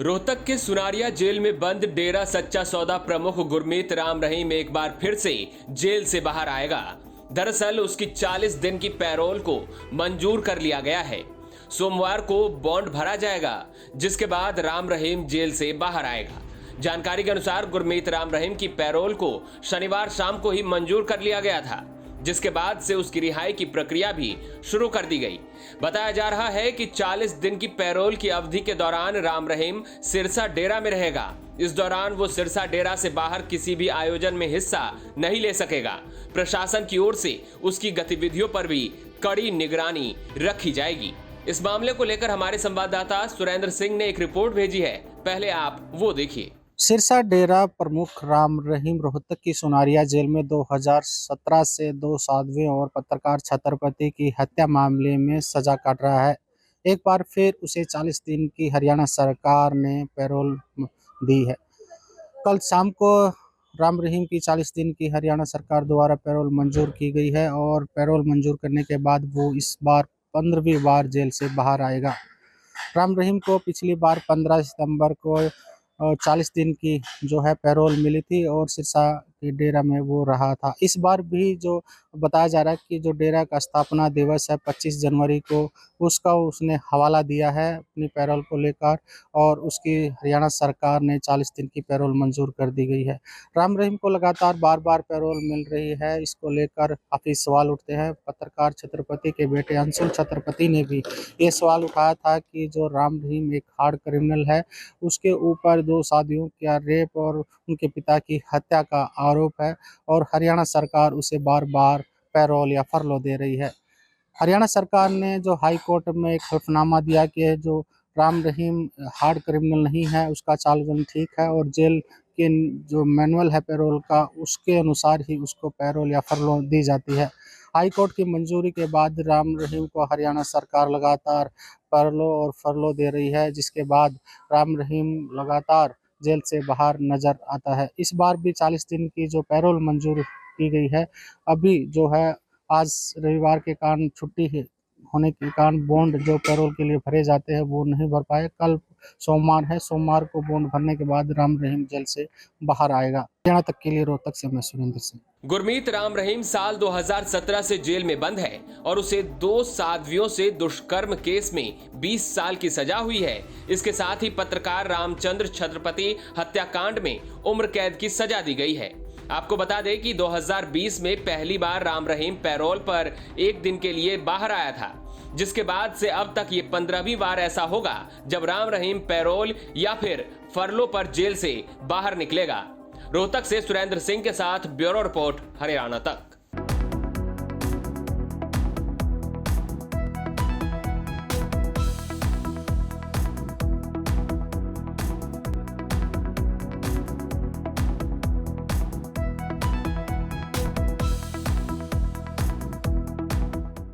रोहतक के सुनारिया जेल में बंद डेरा सच्चा सौदा प्रमुख गुरमीत राम रहीम एक बार फिर से जेल से बाहर आएगा। दरअसल उसकी 40 दिन की पैरोल को मंजूर कर लिया गया है। सोमवार को बॉन्ड भरा जाएगा, जिसके बाद राम रहीम जेल से बाहर आएगा। जानकारी के अनुसार गुरमीत राम रहीम की पैरोल को शनिवार शाम को ही मंजूर कर लिया गया था, जिसके बाद से उसकी रिहाई की प्रक्रिया भी शुरू कर दी गई। बताया जा रहा है कि 40 दिन की पैरोल की अवधि के दौरान राम रहीम सिरसा डेरा में रहेगा। इस दौरान वो सिरसा डेरा से बाहर किसी भी आयोजन में हिस्सा नहीं ले सकेगा। प्रशासन की ओर से उसकी गतिविधियों पर भी कड़ी निगरानी रखी जाएगी। इस मामले को लेकर हमारे संवाददाता सुरेंद्र सिंह ने एक रिपोर्ट भेजी है, पहले आप वो देखिए। सिरसा डेरा प्रमुख राम रहीम रोहतक की सुनारिया जेल में 2017 से 2 साध्वी और पत्रकार छत्रपति की हत्या मामले में सजा काट रहा है। एक बार फिर उसे 40 दिन की हरियाणा सरकार ने पैरोल दी है। कल शाम को राम रहीम की 40 दिन की हरियाणा सरकार द्वारा पैरोल मंजूर की गई है और पैरोल मंजूर करने के बाद वो इस बार 15वीं बार जेल से बाहर आएगा। राम रहीम को पिछली बार 15 सितंबर को 40 दिन की जो है पैरोल मिली थी और सिरसा के डेरा में वो रहा था। इस बार भी जो बताया जा रहा है कि जो डेरा का स्थापना दिवस है 25 जनवरी को, उसका उसने हवाला दिया है अपनी पैरोल को लेकर और उसकी हरियाणा सरकार ने 40 दिन की पैरोल मंजूर कर दी गई है। राम रहीम को लगातार बार-बार पैरोल मिल रही है, इसको लेकर काफ़ी सवाल उठते हैं। पत्रकार छत्रपति के बेटे अंशुल छत्रपति ने भी ये सवाल उठाया था कि जो राम रहीम एक हार्ड क्रिमिनल है, उसके ऊपर 2 साथियों का रेप और उनके पिता की हत्या का आरोप है और हरियाणा सरकार उसे बार-बार पैरोल या फरलो दे रही है। हरियाणा सरकार ने जो हाई कोर्ट में एक हल्फनामा दिया कि जो राम रहीम हार्ड क्रिमिनल नहीं है, उसका चाल-चलन ठीक है और जेल के जो मैनुअल है पैरोल का, उसके अनुसार ही उसको पैरोल या फरलो दी जाती है। हाई कोर्ट की मंजूरी के बाद राम रहीम को हरियाणा सरकार लगातार पैरोल और फरलो दे रही है, जिसके बाद राम रहीम लगातार जेल से बाहर नजर आता है। इस बार भी 40 दिन की जो पैरोल मंजूर की गई है, अभी जो है आज रविवार के कारण छुट्टी होने के कारण बॉन्ड जो पैरोल के लिए भरे जाते हैं वो नहीं भर पाए। कल सोमवार है, सोमवार को बॉन्ड भरने के बाद राम रहीम जेल से बाहर आएगा। हरियाणा तक के लिए रोहतक से मैं सुरेंद्र सिंह। गुरमीत राम रहीम साल 2017 से जेल में बंद है और उसे 2 साध्वियों से दुष्कर्म केस में 20 साल की सजा हुई है। इसके साथ ही पत्रकार रामचंद्र छत्रपति हत्याकांड में उम्र कैद की सजा दी गई है। आपको बता दें कि 2020 में पहली बार राम रहीम पैरोल पर 1 दिन के लिए बाहर आया था, जिसके बाद से अब तक ये 15वीं बार ऐसा होगा जब राम रहीम पैरोल या फिर फरलो पर जेल से बाहर निकलेगा। रोहतक से सुरेंद्र सिंह के साथ ब्यूरो रिपोर्ट, हरियाणा तक।